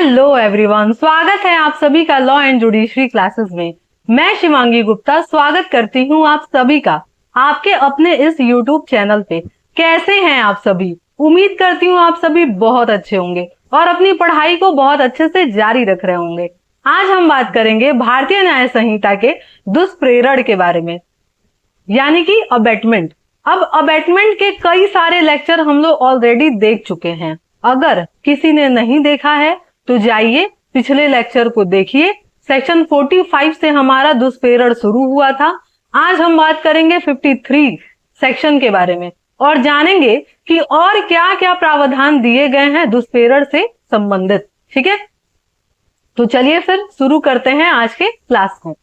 Hello everyone, स्वागत है आप सभी का लॉ एंड जुडिशरी क्लासेस में। मैं शिवांगी गुप्ता स्वागत करती हूँ आप सभी का आपके अपने इस यूट्यूब चैनल पे। कैसे हैं आप सभी? उम्मीद करती हूँ आप सभी बहुत अच्छे होंगे और अपनी पढ़ाई को बहुत अच्छे से जारी रख रहे होंगे। आज हम बात करेंगे भारतीय न्याय संहिता के दुष्प्रेरण के बारे में, यानी कि अबेटमेंट। अब अबेटमेंट के कई सारे लेक्चर हम लोग ऑलरेडी देख चुके हैं। अगर किसी ने नहीं देखा है तो जाइए पिछले लेक्चर को देखिए। सेक्शन 45 से हमारा दुष्प्रेरण शुरू हुआ था। आज हम बात करेंगे 53 सेक्शन के बारे में और जानेंगे कि और क्या क्या प्रावधान दिए गए हैं दुष्प्रेरण से संबंधित। ठीक है, तो चलिए फिर शुरू करते हैं आज के क्लास को।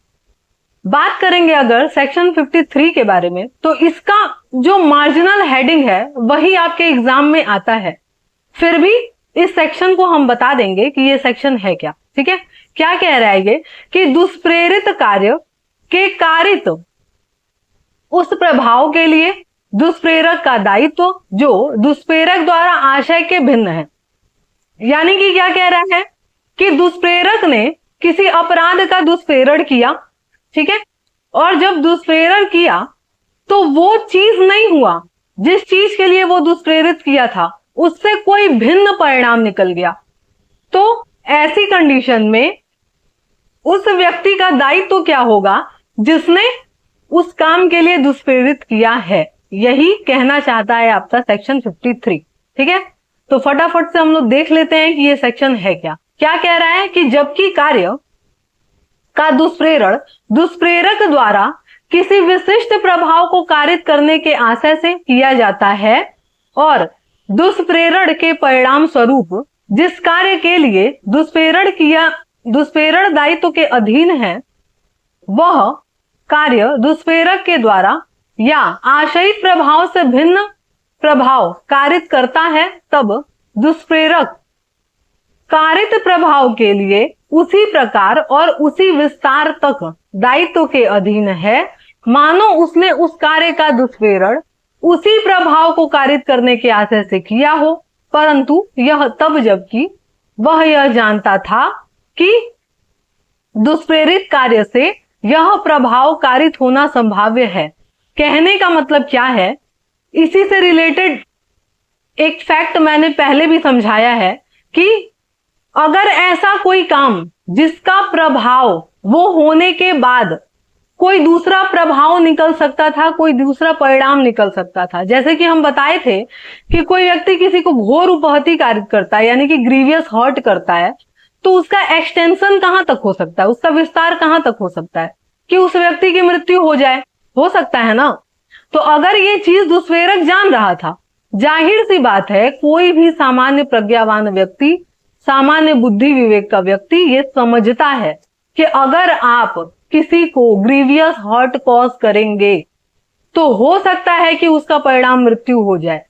बात करेंगे अगर सेक्शन 53 के बारे में, तो इसका जो मार्जिनल हेडिंग है वही आपके एग्जाम में आता है। फिर भी इस सेक्शन को हम बता देंगे कि ये सेक्शन है क्या। ठीक है, क्या कह रहा है ये कि दुष्प्रेरित कार्य के कारित उस प्रभाव के लिए दुष्प्रेरक का दायित्व जो दुष्प्रेरक द्वारा आशय के भिन्न है। यानी कि क्या कह रहा है कि दुष्प्रेरक ने किसी अपराध का दुष्प्रेरण किया, ठीक है, और जब दुष्प्रेरण किया तो वो चीज नहीं हुआ जिस चीज के लिए वो दुष्प्रेरित किया था, उससे कोई भिन्न परिणाम निकल गया, तो ऐसी कंडीशन में उस व्यक्ति का दायित्व क्या होगा जिसने उस काम के लिए दुष्प्रेरित किया है। यही कहना चाहता है आपका सेक्शन 53। ठीक है, तो फटाफट से हम लोग देख लेते हैं कि ये सेक्शन है क्या। क्या कह रहा है कि जबकि कार्य का दुष्प्रेरण दुष्प्रेरक द्वारा किसी विशिष्ट प्रभाव को कारित करने के आशय से किया जाता है और दुष्प्रेरण के परिणाम स्वरूप जिस कार्य के लिए दुष्प्रेरण दायित्व के अधीन है वह कार्य दुष्प्रेरक के द्वारा या आशयित प्रभाव से भिन्न प्रभाव कारित करता है, तब दुष्प्रेरक कारित प्रभाव के लिए उसी प्रकार और उसी विस्तार तक दायित्व के अधीन है मानो उसने उस कार्य का दुष्प्रेरण उसी प्रभाव को कारित करने के आशय से किया हो, परंतु यह तब जबकि वह यह जानता था कि दुष्प्रेरित कार्य से यह प्रभाव कारित होना संभाव्य है। कहने का मतलब क्या है, इसी से रिलेटेड एक फैक्ट मैंने पहले भी समझाया है कि अगर ऐसा कोई काम जिसका प्रभाव वो होने के बाद कोई दूसरा प्रभाव निकल सकता था, कोई दूसरा परिणाम निकल सकता था। जैसे कि हम बताए थे कि कोई व्यक्ति किसी को घोर उपहति कारित करता है, यानी कि ग्रीवियस हर्ट करता है, तो उसका एक्सटेंशन कहां तक हो सकता है, उसका विस्तार कहां तक हो सकता है कि उस व्यक्ति की मृत्यु हो जाए, हो सकता है ना। तो अगर ये चीज दुष्प्रेरक जान रहा था, जाहिर सी बात है कोई भी सामान्य प्रज्ञावान व्यक्ति, सामान्य बुद्धि विवेक का व्यक्ति ये समझता है कि अगर आप किसी को ग्रीवियस हर्ट कॉज करेंगे तो हो सकता है कि उसका परिणाम मृत्यु हो जाए,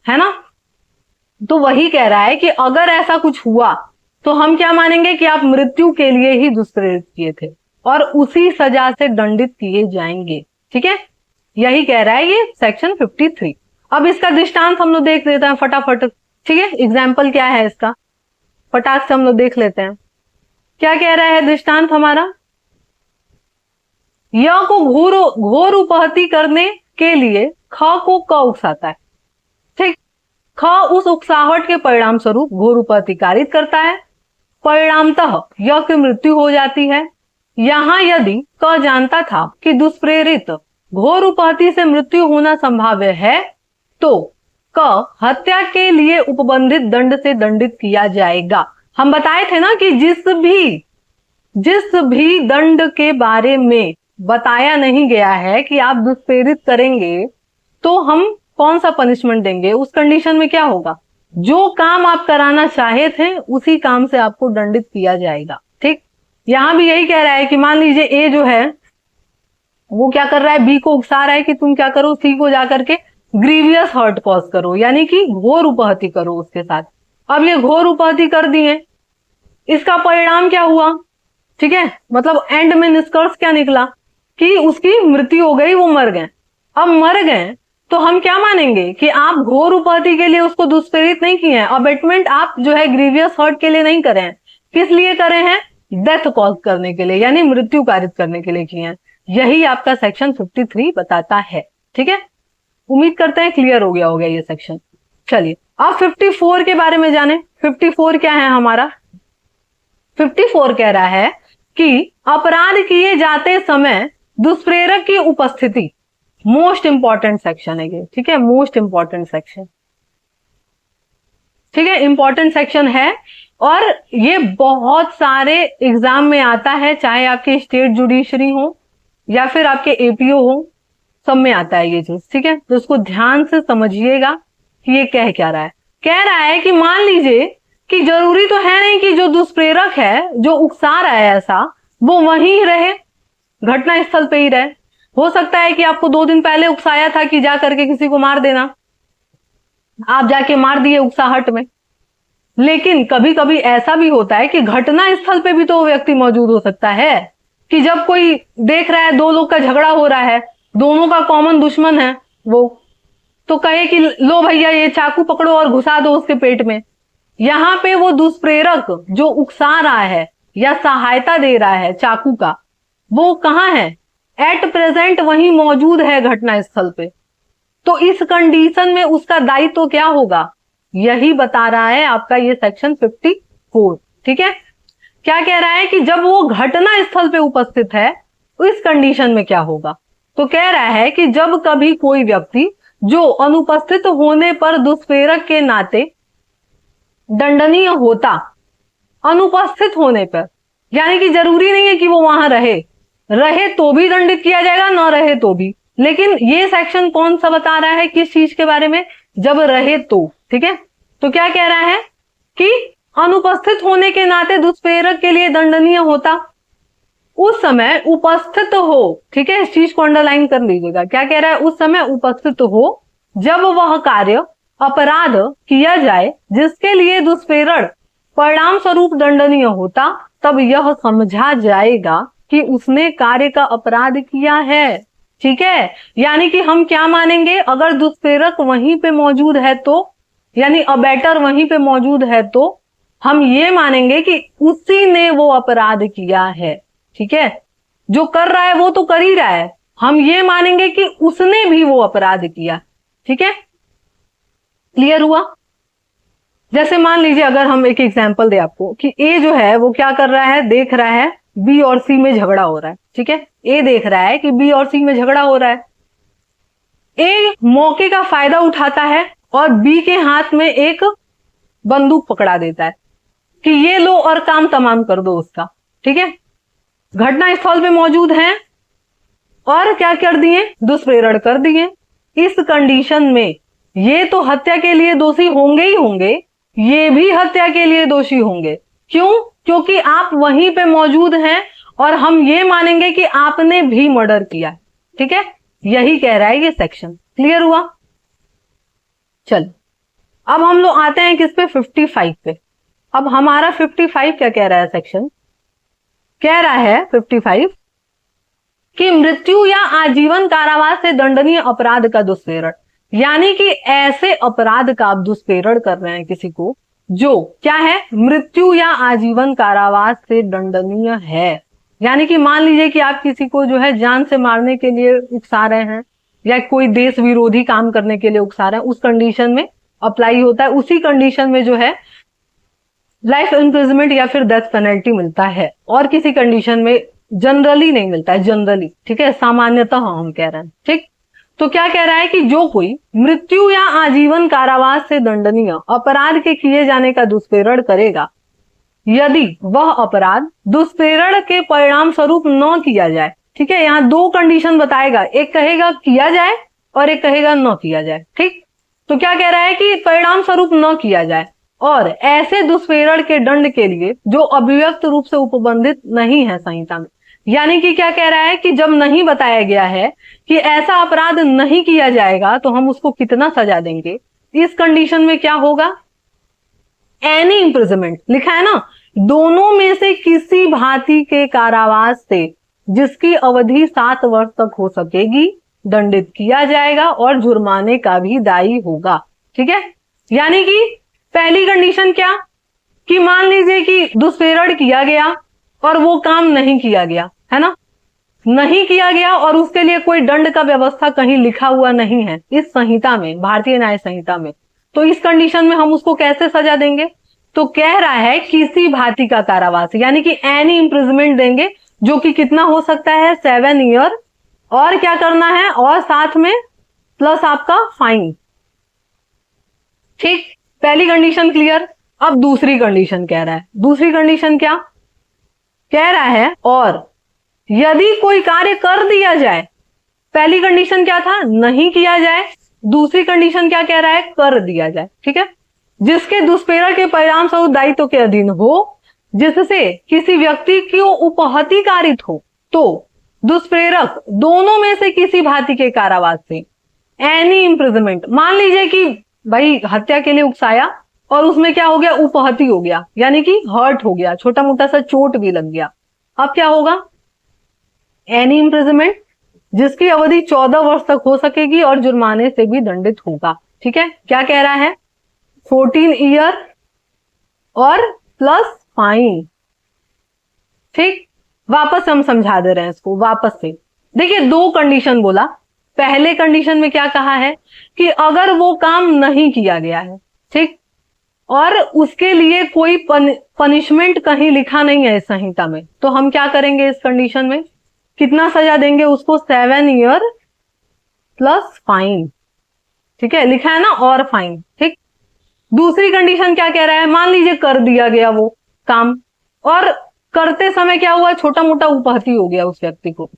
है ना। तो वही कह रहा है कि अगर ऐसा कुछ हुआ तो हम क्या मानेंगे कि आप मृत्यु के लिए ही दुष्प्रेरित किए थे और उसी सजा से दंडित किए जाएंगे। ठीक है, यही कह रहा है ये सेक्शन 53। अब इसका दृष्टांत हम लोग देख लेते हैं फटाफट। ठीक है, एग्जाम्पल क्या है इसका, फटाक से हम लोग देख लेते हैं। क्या कह रहा है दृष्टांत हमारा, य को घोर उपहति करने के लिए ख को क उकसाता है। ठीक, ख उस उकसाहट के परिणाम स्वरूप घोर उपहति कारित करता है, परिणामतः य की मृत्यु हो जाती है। यहां यदि क जानता था कि दुष्प्रेरित घोर उपहति से मृत्यु होना संभाव्य है तो क हत्या के लिए उपबंधित दंड से दंडित किया जाएगा। हम बताए थे ना कि जिस भी दंड के बारे में बताया नहीं गया है कि आप दुष्प्रेरित करेंगे तो हम कौन सा पनिशमेंट देंगे, उस कंडीशन में क्या होगा, जो काम आप कराना चाहे थे उसी काम से आपको दंडित किया जाएगा। ठीक, यहां भी यही कह रहा है कि मान लीजिए ए जो है वो क्या कर रहा है, बी को उकसा रहा है कि तुम क्या करो, सी को जाकर के ग्रीवियस हर्ट कॉज करो, यानी कि घोर उपहति करो उसके साथ। अब ये घोर उपहति कर दिए, इसका परिणाम क्या हुआ, ठीक है, मतलब एंड में निष्कर्ष क्या निकला कि उसकी मृत्यु हो गई, वो मर गए। अब मर गए तो हम क्या मानेंगे कि आप घोर उपाधि के लिए उसको दुष्प्रेरित नहीं किए हैं, अबेटमेंट आप जो है ग्रीवियस हर्ट के लिए नहीं करे हैं, किस लिए करे हैं, डेथ कॉज करने के लिए, यानी मृत्यु कारित करने के लिए किए हैं। यही आपका सेक्शन 53 बताता है। ठीक है, उम्मीद करते हैं क्लियर हो गया ये सेक्शन। चलिए अब 54 के बारे में जाने। 54 क्या है हमारा? 54 कह रहा है कि अपराध किए जाते समय दुष्प्रेरक की उपस्थिति। मोस्ट इंपॉर्टेंट सेक्शन है ये। ठीक है, मोस्ट इंपॉर्टेंट सेक्शन। ठीक है, इंपॉर्टेंट सेक्शन है और ये बहुत सारे एग्जाम में आता है, चाहे आपके स्टेट जुडिशरी हो या फिर आपके एपीओ हो, सब में आता है ये चीज। ठीक है, तो उसको ध्यान से समझिएगा कि ये कह क्या रहा है। कह रहा है कि मान लीजिए कि जरूरी तो है नहीं कि जो दुष्प्रेरक है, जो उकसा रहा है ऐसा, वो वहीं रहे, घटना स्थल पे ही रहे। हो सकता है कि आपको 2 दिन पहले उकसाया था कि जा करके किसी को मार देना, आप जाके मार दिए उकसाहट में। लेकिन कभी कभी ऐसा भी होता है कि घटना स्थल पे भी तो वो व्यक्ति मौजूद हो सकता है, कि जब कोई देख रहा है 2 लोग का झगड़ा हो रहा है, दोनों का कॉमन दुश्मन है वो, तो कहे कि लो भैया ये चाकू पकड़ो और घुसा दो उसके पेट में। यहां पे वो दुष्प्रेरक जो उकसा रहा है या सहायता दे रहा है चाकू का, वो कहां है? एट प्रेजेंट वहीं मौजूद है घटना स्थल पे। तो इस कंडीशन में उसका दायित्व तो क्या होगा, यही बता रहा है आपका ये सेक्शन 54। ठीक है, क्या कह रहा है कि जब वो घटना स्थल पे उपस्थित है तो इस कंडीशन में क्या होगा? तो कह रहा है कि जब कभी कोई व्यक्ति जो अनुपस्थित होने पर दुष्प्रेरक के नाते दंडनीय होता, अनुपस्थित होने पर, यानी कि जरूरी नहीं है कि वो वहां रहे तो भी दंडित किया जाएगा, ना रहे तो भी। लेकिन ये सेक्शन कौन सा बता रहा है, किस चीज के बारे में? जब रहे तो। ठीक है, तो क्या कह रहा है कि अनुपस्थित होने के नाते दुष्प्रेरक के लिए दंडनीय होता, उस समय उपस्थित हो। ठीक है, इस चीज को अंडरलाइन कर लीजिएगा। क्या कह रहा है? उस समय उपस्थित हो जब वह कार्य अपराध किया जाए जिसके लिए दुष्प्रेरण परिणाम स्वरूप दंडनीय होता, तब यह समझा जाएगा कि उसने कार्य का अपराध किया है। ठीक है, यानी कि हम क्या मानेंगे, अगर दुष्प्रेरक वहीं पे मौजूद है तो, यानी अबैटर वहीं पे मौजूद है, तो हम ये मानेंगे कि उसी ने वो अपराध किया है। ठीक है, जो कर रहा है वो तो कर ही रहा है, हम ये मानेंगे कि उसने भी वो अपराध किया। ठीक है, क्लियर हुआ? जैसे मान लीजिए अगर हम एक एग्जांपल दे आपको कि ए जो है वो क्या कर रहा है, देख रहा है बी और सी में झगड़ा हो रहा है। ठीक है, ए देख रहा है कि बी और सी में झगड़ा हो रहा है। ए मौके का फायदा उठाता है और बी के हाथ में एक बंदूक पकड़ा देता है कि ये लो और काम तमाम कर दो उसका। ठीक है, घटना स्थल पे मौजूद हैं और क्या कर दिए, दुष्प्रेरण कर दिए। इस कंडीशन में ये तो हत्या के लिए दोषी होंगे ही होंगे, ये भी हत्या के लिए दोषी होंगे। क्यों? क्योंकि आप वहीं पे मौजूद हैं और हम ये मानेंगे कि आपने भी मर्डर किया। ठीक है, यही कह रहा है ये सेक्शन। क्लियर हुआ? चल अब हम लोग आते हैं किस पे, 55 पे। अब हमारा 55 क्या कह रहा है सेक्शन? कह रहा है 55 कि मृत्यु या आजीवन कारावास से दंडनीय अपराध का दुष्प्रेरण, यानी कि ऐसे अपराध का आप दुष्प्रेरण कर रहे हैं किसी को जो क्या है, मृत्यु या आजीवन कारावास से दंडनीय है। यानी कि मान लीजिए कि आप किसी को जो है जान से मारने के लिए उकसा रहे हैं या कोई देश विरोधी काम करने के लिए उकसा रहे हैं, उस कंडीशन में अप्लाई होता है। उसी कंडीशन में जो है लाइफ इम्प्रिजनमेंट या फिर डेथ पेनल्टी मिलता है, और किसी कंडीशन में जनरली नहीं मिलता है, जनरली। ठीक है, सामान्यतः हम कह रहे हैं। ठीक, तो क्या कह रहा है कि जो कोई मृत्यु या आजीवन कारावास से दंडनीय अपराध के किए जाने का दुष्प्रेरण करेगा, यदि वह अपराध दुष्प्रेरण के परिणाम स्वरूप न किया जाए। ठीक है, यहाँ 2 कंडीशन बताएगा, एक कहेगा किया जाए और एक कहेगा न किया जाए। ठीक, तो क्या कह रहा है कि परिणाम स्वरूप न किया जाए, और ऐसे दुष्प्रेरण के दंड के लिए जो अभिव्यक्त रूप से उपबंधित नहीं है संहिता में। यानी कि क्या कह रहा है कि जब नहीं बताया गया है कि ऐसा अपराध नहीं किया जाएगा तो हम उसको कितना सजा देंगे, इस कंडीशन में क्या होगा, एनी इम्प्रिजनमेंट लिखा है ना, दोनों में से किसी भांति के कारावास से जिसकी अवधि 7 वर्ष तक हो सकेगी, दंडित किया जाएगा और जुर्माने का भी दायी होगा। ठीक है, यानी कि पहली कंडीशन क्या कि मान लीजिए कि दुष्प्रेरण किया गया और वो काम नहीं किया गया, है ना, नहीं किया गया और उसके लिए कोई दंड का व्यवस्था कहीं लिखा हुआ नहीं है इस संहिता में, भारतीय न्याय संहिता में, तो इस कंडीशन में हम उसको कैसे सजा देंगे? तो कह रहा है किसी भांति का कारावास, यानी कि एनी इम्प्रिजमेंट देंगे, जो कि कितना हो सकता है 7 ईयर, और क्या करना है, और साथ में प्लस आपका फाइन। ठीक, पहली कंडीशन क्लियर। अब दूसरी कंडीशन कह रहा है, दूसरी कंडीशन क्या कह रहा है, और यदि कोई कार्य कर दिया जाए, पहली कंडीशन क्या था, नहीं किया जाए, दूसरी कंडीशन क्या कह रहा है, कर दिया जाए। ठीक है, जिसके दुष्प्रेरण के परिणाम स्वरूप दायित्व के अधीन हो, जिससे किसी व्यक्ति की उपहति कारित हो, तो दुष्प्रेरक दोनों में से किसी भांति के कारावास से एनी इम्प्रिजनमेंट, मान लीजिए कि भाई हत्या के लिए उकसाया और उसमें क्या हो गया, उपहति हो गया, यानी कि हर्ट हो गया, छोटा मोटा सा चोट भी लग गया, अब क्या होगा, एनी इम्प्रिजनमेंट जिसकी अवधि 14 वर्ष तक हो सकेगी और जुर्माने से भी दंडित होगा। ठीक है, क्या कह रहा है, 14 ईयर और प्लस फाइन। ठीक, वापस हम समझा दे रहे हैं इसको वापस से। देखिए, दो कंडीशन बोला, पहले कंडीशन में क्या कहा है कि अगर वो काम नहीं किया गया है, ठीक, और उसके लिए कोई पनिशमेंट कहीं लिखा नहीं है इस संहिता में, तो हम क्या करेंगे इस कंडीशन में, कितना सजा देंगे उसको, 7 ईयर प्लस फाइन। ठीक है, लिखा है ना, और फाइन। ठीक, दूसरी कंडीशन क्या कह रहा है, मान लीजिए कर दिया गया वो काम और करते समय क्या हुआ, छोटा मोटा उपहति हो गया उस व्यक्ति को,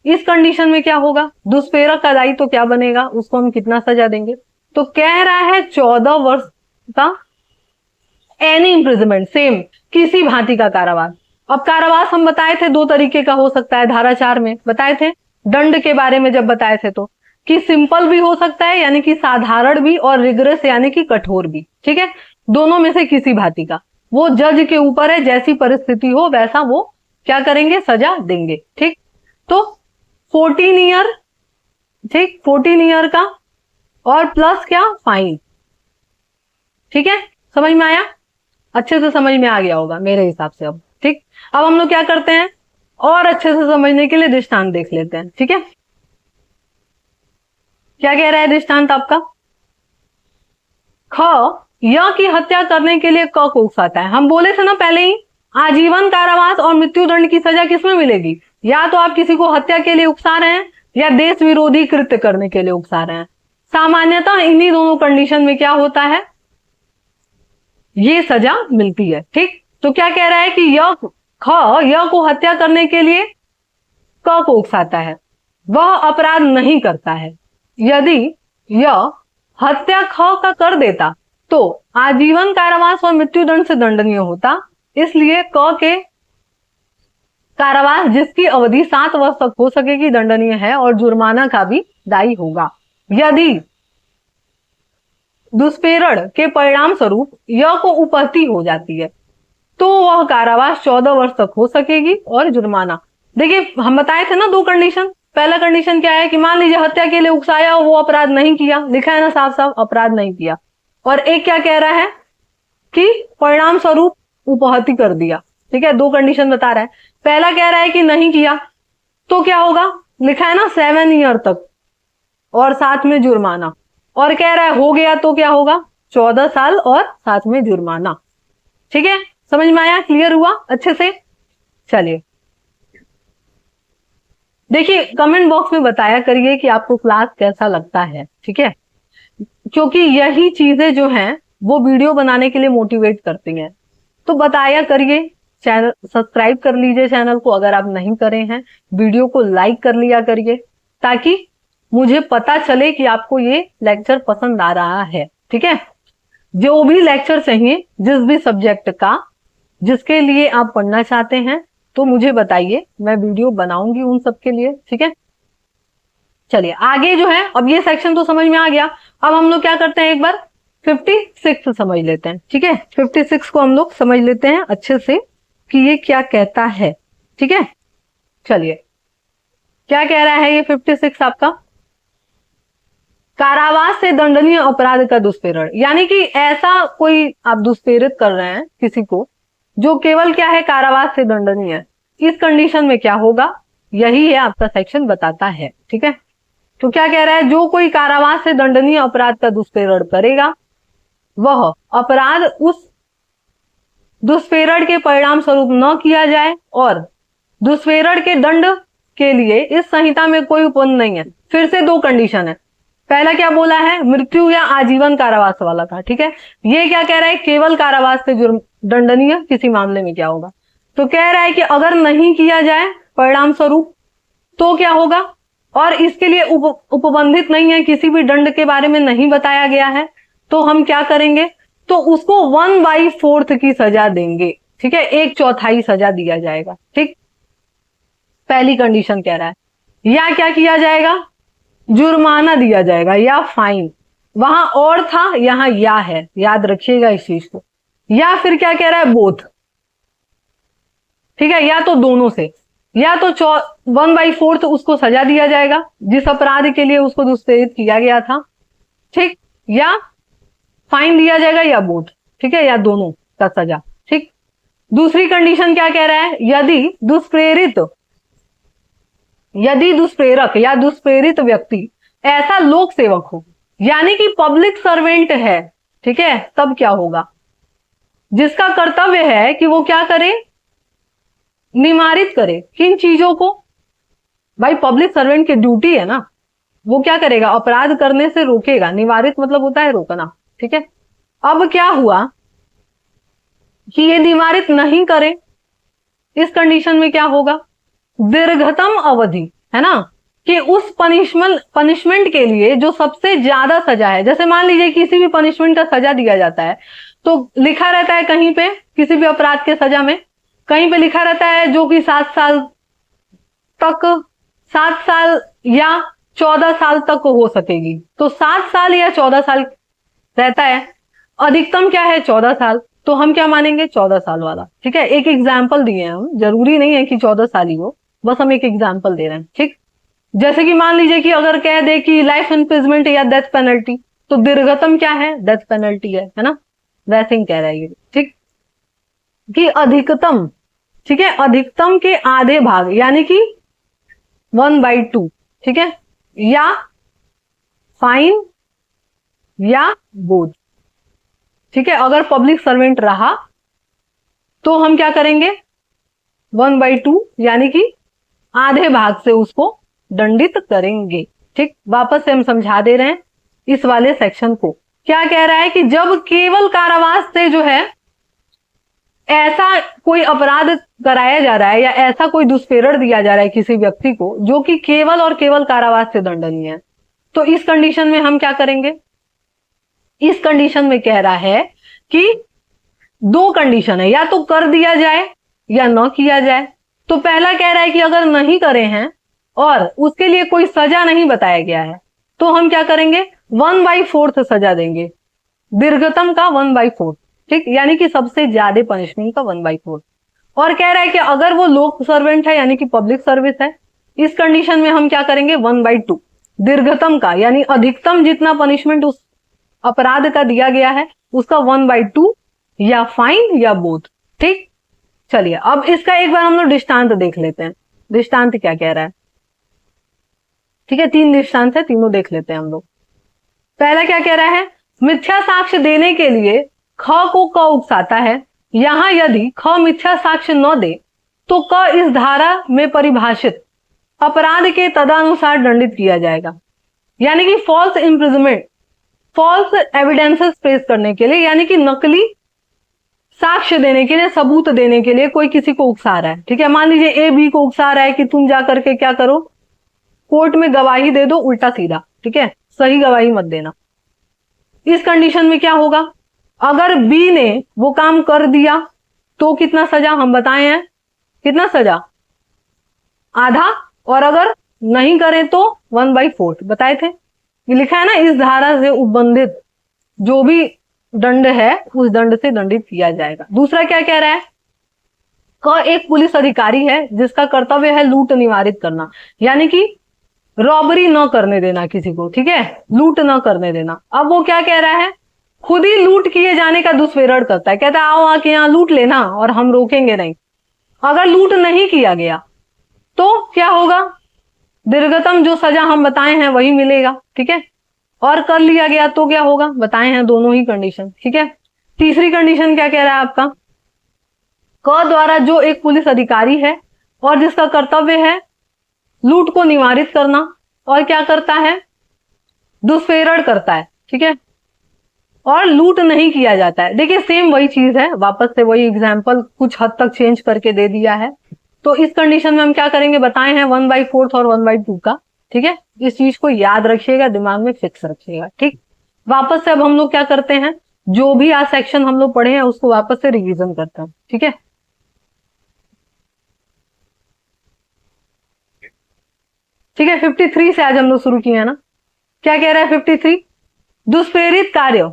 इस कंडीशन में क्या होगा, दुष्प्रेरक का दायित्व तो क्या बनेगा, उसको हम कितना सजा देंगे, तो कह रहा है 14 वर्ष का एनी इम्प्रिजनमेंट, सेम किसी भांति का कारावास। अब कारावास हम बताए थे दो तरीके का हो सकता है, धारा 4 में बताए थे, दंड के बारे में जब बताए थे, तो कि सिंपल भी हो सकता है यानी कि साधारण भी, और रिग्रेस यानी कि कठोर भी। ठीक है, दोनों में से किसी भांति का, वो जज के ऊपर है, जैसी परिस्थिति हो वैसा वो क्या करेंगे, सजा देंगे। ठीक, तो 14 ईयर, ठीक, 14 ईयर का और प्लस क्या, फाइन। ठीक है, समझ में आया, अच्छे से समझ में आ गया होगा मेरे हिसाब से। अब ठीक, अब हम लोग क्या करते हैं, और अच्छे से समझने के लिए दृष्टांत देख लेते हैं। ठीक है, क्या कह रहा है दृष्टांत आपका, ख य की हत्या करने के लिए क को उकसाता है। हम बोले थे ना पहले ही, आजीवन कारावास और मृत्युदंड की सजा किसमें मिलेगी, या तो आप किसी को हत्या के लिए उकसा रहे हैं या देश विरोधी कृत्य करने के लिए उकसा रहे हैं। सामान्यतः इन्हीं दोनों कंडीशन में क्या होता है, ये सजा मिलती है। ठीक, तो क्या कह रहा है कि य को हत्या करने के लिए क को उकसाता है, वह अपराध नहीं करता है। यदि यह हत्या ख का कर देता तो आजीवन कारावास और मृत्युदंड से दंडनीय होता, इसलिए क के कारावास जिसकी अवधि 7 वर्ष तक हो सकेगी दंडनीय है और जुर्माना का भी दायी होगा। यदि दुष्प्रेरण के परिणाम स्वरूप यह को उपहति हो जाती है तो वह कारावास 14 वर्ष तक हो सकेगी और जुर्माना। देखिए, हम बताए थे ना दो कंडीशन, पहला कंडीशन क्या है कि मान लीजिए हत्या के लिए उकसाया, वो अपराध नहीं किया, लिखा है ना साफ साफ, अपराध नहीं किया, और एक क्या कह रहा है कि परिणाम स्वरूप उपहति कर दिया। ठीक है, दो कंडीशन बता रहा है, पहला कह रहा है कि नहीं किया तो क्या होगा, लिखा है ना 7 ईयर तक और साथ में जुर्माना, और कह रहा है हो गया तो क्या होगा, 14 साल और साथ में जुर्माना। ठीक है, समझ में आया, क्लियर हुआ अच्छे से। चलिए, देखिए कमेंट बॉक्स में बताया करिए कि आपको क्लास कैसा लगता है। ठीक है, क्योंकि यही चीजें जो हैं वो वीडियो बनाने के लिए मोटिवेट करती हैं, तो बताया करिए। चैनल सब्सक्राइब कर लीजिए चैनल को अगर आप नहीं करे हैं, वीडियो को लाइक कर लिया करिए ताकि मुझे पता चले कि आपको ये लेक्चर पसंद आ रहा है। ठीक है, जो भी लेक्चर चाहिए जिस भी सब्जेक्ट का, जिसके लिए आप पढ़ना चाहते हैं, तो मुझे बताइए, मैं वीडियो बनाऊंगी उन सबके लिए। ठीक है, चलिए आगे जो है, अब ये सेक्शन तो समझ में आ गया, अब हम लोग क्या करते हैं, एक बार 56 समझ लेते हैं। ठीक है, 56 को हम लोग समझ लेते हैं अच्छे से कि ये क्या कहता है। ठीक है, चलिए क्या कह रहा है ये 56 आपका, कारावास से दंडनीय अपराध का दुष्प्रेरण, यानी कि ऐसा कोई आप दुष्प्रेरित कर रहे हैं किसी को जो केवल क्या है, कारावास से दंडनीय है। इस कंडीशन में क्या होगा, यही है आपका सेक्शन बताता है। ठीक है, तो क्या कह रहा है, जो कोई कारावास से दंडनीय अपराध का दुष्प्रेरण करेगा वह अपराध उस दुष्प्रेरण के परिणाम स्वरूप न किया जाए और दुष्प्रेरण के दंड के लिए इस संहिता में कोई उपबंध नहीं है। फिर से दो कंडीशन है, पहला क्या बोला है, मृत्यु या आजीवन कारावास वाला था। ठीक है, ये क्या कह रहा है, केवल कारावास से जुर्म दंडनीय किसी मामले में क्या होगा, तो कह रहा है कि अगर नहीं किया जाए परिणाम स्वरूप तो क्या होगा, और इसके लिए उपबंधित नहीं है, किसी भी दंड के बारे में नहीं बताया गया है, तो हम क्या करेंगे, तो उसको 1/4 की सजा देंगे। ठीक है, 1/4 सजा दिया जाएगा। ठीक, पहली कंडीशन कह रहा है, या क्या किया जाएगा, जुर्माना दिया जाएगा या फाइन। वहां और था, यहां या है, याद रखिएगा इस चीज को। या फिर क्या कह रहा है, बोथ। ठीक है, या तो दोनों से, या तो 1/4 उसको सजा दिया जाएगा जिस अपराध के लिए उसको दुष्प्रेरित किया गया था। ठीक, या फाइन दिया जाएगा या बोथ। ठीक है, या दोनों का सजा। ठीक, दूसरी कंडीशन क्या कह रहा है, यदि दुष्प्रेरक या दुष्प्रेरित व्यक्ति ऐसा लोक सेवक हो, यानी कि पब्लिक सर्वेंट है। ठीक है, तब क्या होगा, जिसका कर्तव्य है कि वो क्या करे, निवारित करे किन चीजों को, भाई पब्लिक सर्वेंट की ड्यूटी है ना, वो क्या करेगा, अपराध करने से रोकेगा। निवारित मतलब होता है रोकना। ठीक है, अब क्या हुआ कि ये निवारित नहीं करे, इस कंडीशन में क्या होगा, दीर्घतम अवधि, है ना, कि उस पनिशमेंट के लिए जो सबसे ज्यादा सजा है। जैसे मान लीजिए किसी भी पनिशमेंट का सजा दिया जाता है तो लिखा रहता है कहीं पे, किसी भी अपराध के सजा में कहीं पे लिखा रहता है जो कि 7 साल या 14 साल तक हो सकेगी, तो 7 साल या 14 साल रहता है। अधिकतम क्या है, 14 साल, तो हम क्या मानेंगे, 14 साल वाला। ठीक है, एक एग्जाम्पल दिए हैं हम, जरूरी नहीं है कि 14 साल ही हो, बस हम एक एग्जाम्पल दे रहे हैं। ठीक, जैसे कि मान लीजिए कि अगर कह दे कि लाइफ इम्प्रिजमेंट या डेथ पेनल्टी, तो दीर्घतम क्या है, डेथ पेनल्टी है ना, वैसे ही कह रहा है ये। ठीक, कि अधिकतम, ठीक है, अधिकतम के आधे भाग यानी कि 1/2। ठीक है, या फाइन या बोझ। ठीक है, अगर पब्लिक सर्वेंट रहा तो हम क्या करेंगे, 1/2 यानी कि आधे भाग से उसको दंडित करेंगे। ठीक, वापस से हम समझा दे रहे हैं इस वाले सेक्शन को। क्या कह रहा है कि जब केवल कारावास से जो है ऐसा कोई अपराध कराया जा रहा है या ऐसा कोई दुष्प्रेरण दिया जा रहा है किसी व्यक्ति को जो कि केवल और केवल कारावास से दंडनीय है, तो इस कंडीशन में हम क्या करेंगे, इस कंडीशन में कह रहा है कि दो कंडीशन है, या तो कर दिया जाए या न किया जाए। तो पहला कह रहा है कि अगर नहीं करे हैं और उसके लिए कोई सजा नहीं बताया गया है तो हम क्या करेंगे, 1/4 सजा देंगे, दीर्घतम का 1/4। ठीक, यानी कि सबसे ज्यादा पनिशमेंट का 1/4। और कह रहा है कि अगर वो लोक सर्वेंट है यानी कि पब्लिक सर्विस है, इस कंडीशन में हम क्या करेंगे, 1/2 दीर्घतम का, यानी अधिकतम जितना पनिशमेंट उस अपराध का दिया गया है उसका 1/2 या फाइन या बोथ। ठीक, चलिए अब इसका एक बार हम लोग दृष्टांत देख लेते हैं, दृष्टांत क्या कह रहा है। ठीक है, 3 दृष्टांत है, तीनों देख लेते हैं हम लोग। पहला क्या कह रहा है, मिथ्या साक्ष्य देने के लिए ख को क उकसाता है, यहां यदि ख मिथ्या साक्ष्य न दे तो क इस धारा में परिभाषित अपराध के तदनुसार दंडित किया जाएगा। यानी कि फॉल्स इम्प्रिजमेंट, फॉल्स एविडेंसेस पेश करने के लिए, यानी कि नकली साक्ष्य देने के लिए, सबूत देने के लिए कोई किसी को उकसा रहा है। ठीक है, मान लीजिए ए बी को उकसा रहा है कि तुम जा करके क्या करो, कोर्ट में गवाही दे दो उल्टा सीधा। ठीक है, सही गवाही मत देना। इस कंडीशन में क्या होगा, अगर बी ने वो काम कर दिया तो कितना सजा हम बताए हैं, कितना सजा, आधा, और अगर नहीं करें तो 1/4 बताए थे। ये लिखा है ना, इस धारा से उपबंधित जो भी दंड है उस दंड से दंडित किया जाएगा। दूसरा क्या कह रहा है, क एक पुलिस अधिकारी है जिसका कर्तव्य है लूट निवारित करना, यानी कि रॉबरी न करने देना किसी को, ठीक है, लूट न करने देना। अब वो क्या कह रहा है, खुद ही लूट किए जाने का दुष्प्रेरण करता है, कहता है आओ आके यहाँ लूट लेना और हम रोकेंगे नहीं। अगर लूट नहीं किया गया तो क्या होगा, दीर्घतम जो सजा हम बताए हैं वही मिलेगा, ठीक है। और कर लिया गया तो क्या होगा, बताए हैं दोनों ही कंडीशन, ठीक है। तीसरी कंडीशन क्या कह रहा है आपका, क द्वारा जो एक पुलिस अधिकारी है और जिसका कर्तव्य है लूट को निवारित करना और क्या करता है, दुष्प्रेरण करता है, ठीक है, और लूट नहीं किया जाता है। देखिए सेम वही चीज है, वापस से वही एग्जाम्पल कुछ हद तक चेंज करके दे दिया है। तो इस कंडीशन में हम क्या करेंगे, बताए हैं 1/4 और 1/2 का, ठीक है। इस चीज को याद रखिएगा, दिमाग में फिक्स रखिएगा, ठीक। वापस से अब हम लोग क्या करते हैं, जो भी आज सेक्शन हम लोग पढ़े हैं उसको वापस से रिवीजन करते हैं, ठीक है। ठीक है, 53 से आज हम लोग शुरू किए हैं ना। क्या कह रहा है 53, दुष्प्रेरित कार्य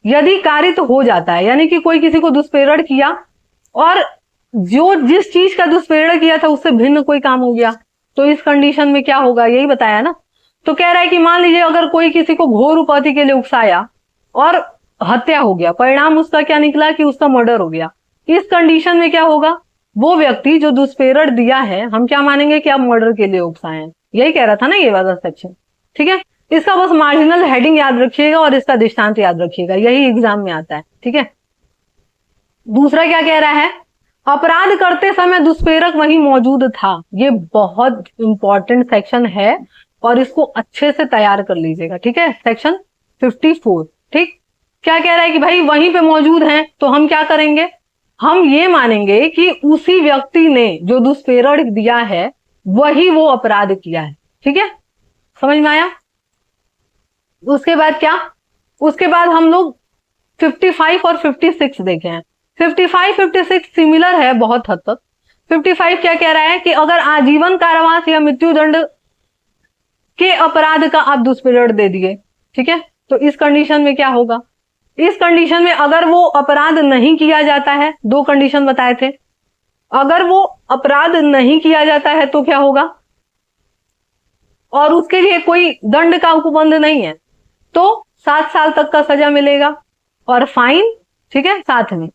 यदि कारित हो जाता है, यानी कि कोई किसी को दुष्प्रेरण किया और जो जिस चीज का दुष्प्रेरण किया था उससे भिन्न कोई काम हो गया, तो इस कंडीशन में क्या होगा, यही बताया ना। तो कह रहा है कि मान लीजिए अगर कोई किसी को घोर उपाधि के लिए उकसाया और हत्या हो गया, परिणाम उसका क्या निकला कि उसका मर्डर हो गया। इस कंडीशन में क्या होगा, वो व्यक्ति जो दुष्प्रेरण दिया है हम क्या मानेंगे कि आप मर्डर के लिए उकसाए हैं, यही कह रहा था ना ये वाला सेक्शन, ठीक है। इसका बस मार्जिनल हेडिंग याद रखिएगा और इसका दृष्टांत याद रखिएगा, यही एग्जाम में आता है, ठीक है। दूसरा क्या कह रहा है, अपराध करते समय दुष्प्रेरक वहीं मौजूद था। ये बहुत इंपॉर्टेंट सेक्शन है और इसको अच्छे से तैयार कर लीजिएगा, ठीक है। सेक्शन 54, ठीक। क्या कह रहा है कि भाई वहीं पे मौजूद हैं, तो हम क्या करेंगे, हम ये मानेंगे कि उसी व्यक्ति ने जो दुष्प्रेरण दिया है वही वो अपराध किया है, ठीक है, समझ में आया। उसके बाद क्या, उसके बाद हम लोग 55 और 56 देखे हैं। 55, 56 सिमिलर है बहुत हद तक। 55 क्या कह रहा है कि अगर आजीवन कारावास या मृत्युदंड के अपराध का आप दुष्प्रेरण दे दिए, ठीक है, तो इस कंडीशन में क्या होगा, इस कंडीशन में अगर वो अपराध नहीं किया जाता है, दो कंडीशन बताए थे, अगर वो अपराध नहीं किया जाता है तो क्या होगा, और उसके लिए कोई दंड का उपबंध नहीं है तो 7 साल तक का सजा मिलेगा और फाइन, ठीक है, साथ में।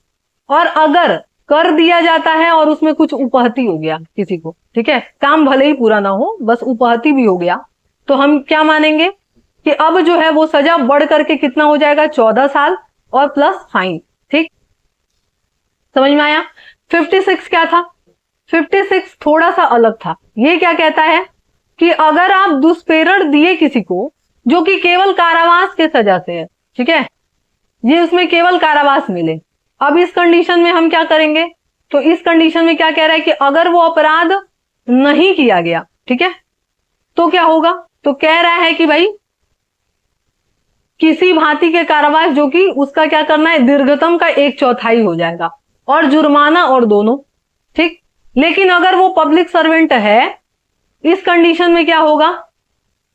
और अगर कर दिया जाता है और उसमें कुछ उपहति हो गया किसी को, ठीक है, काम भले ही पूरा ना हो बस उपहति भी हो गया, तो हम क्या मानेंगे कि अब जो है वो सजा बढ़ करके कितना हो जाएगा, 14 साल और प्लस फाइन, ठीक, समझ में आया। 56 क्या था, 56 थोड़ा सा अलग था। ये क्या कहता है कि अगर आप दुष्प्रेरण दिए किसी को जो कि केवल कारावास के सजा से है, ठीक है, ये उसमें केवल कारावास मिले, अब इस कंडीशन में हम क्या करेंगे, तो इस कंडीशन में क्या कह रहा है कि अगर वो अपराध नहीं किया गया, ठीक है, तो क्या होगा, तो कह रहा है कि भाई किसी भांति के कारावास जो कि उसका क्या करना है, दीर्घतम का 1/4 हो जाएगा और जुर्माना और दोनों, ठीक। लेकिन अगर वो पब्लिक सर्वेंट है, इस कंडीशन में क्या होगा,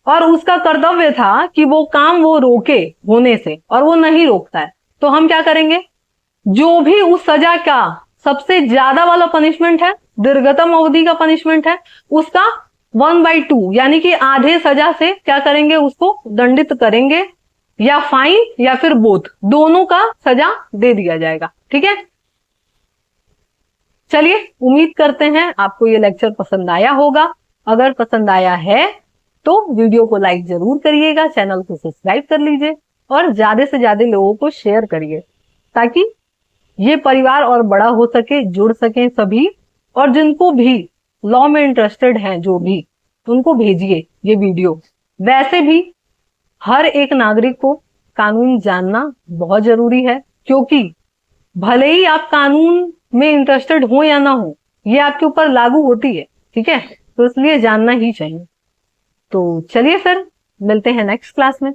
और उसका कर्तव्य था कि वो काम वो रोके होने से और वो नहीं रोकता है, तो हम क्या करेंगे, जो भी उस सजा का सबसे ज्यादा वाला पनिशमेंट है, दीर्घतम अवधि का पनिशमेंट है, उसका 1/2 यानी कि आधे सजा से क्या करेंगे, उसको दंडित करेंगे, या फाइन या फिर बोथ, दोनों का सजा दे दिया जाएगा, ठीक है। चलिए उम्मीद करते हैं आपको ये लेक्चर पसंद आया होगा। अगर पसंद आया है तो वीडियो को लाइक जरूर करिएगा, चैनल को सब्सक्राइब कर लीजिए और ज्यादा से ज्यादा लोगों को शेयर करिए ताकि ये परिवार और बड़ा हो सके, जुड़ सके सभी। और जिनको भी लॉ में इंटरेस्टेड हैं जो भी, उनको भेजिए ये वीडियो। वैसे भी हर एक नागरिक को कानून जानना बहुत जरूरी है, क्योंकि भले ही आप कानून में इंटरेस्टेड हो या ना हो, ये आपके ऊपर लागू होती है, ठीक है, तो इसलिए जानना ही चाहिए। तो चलिए फिर मिलते हैं नेक्स्ट क्लास में।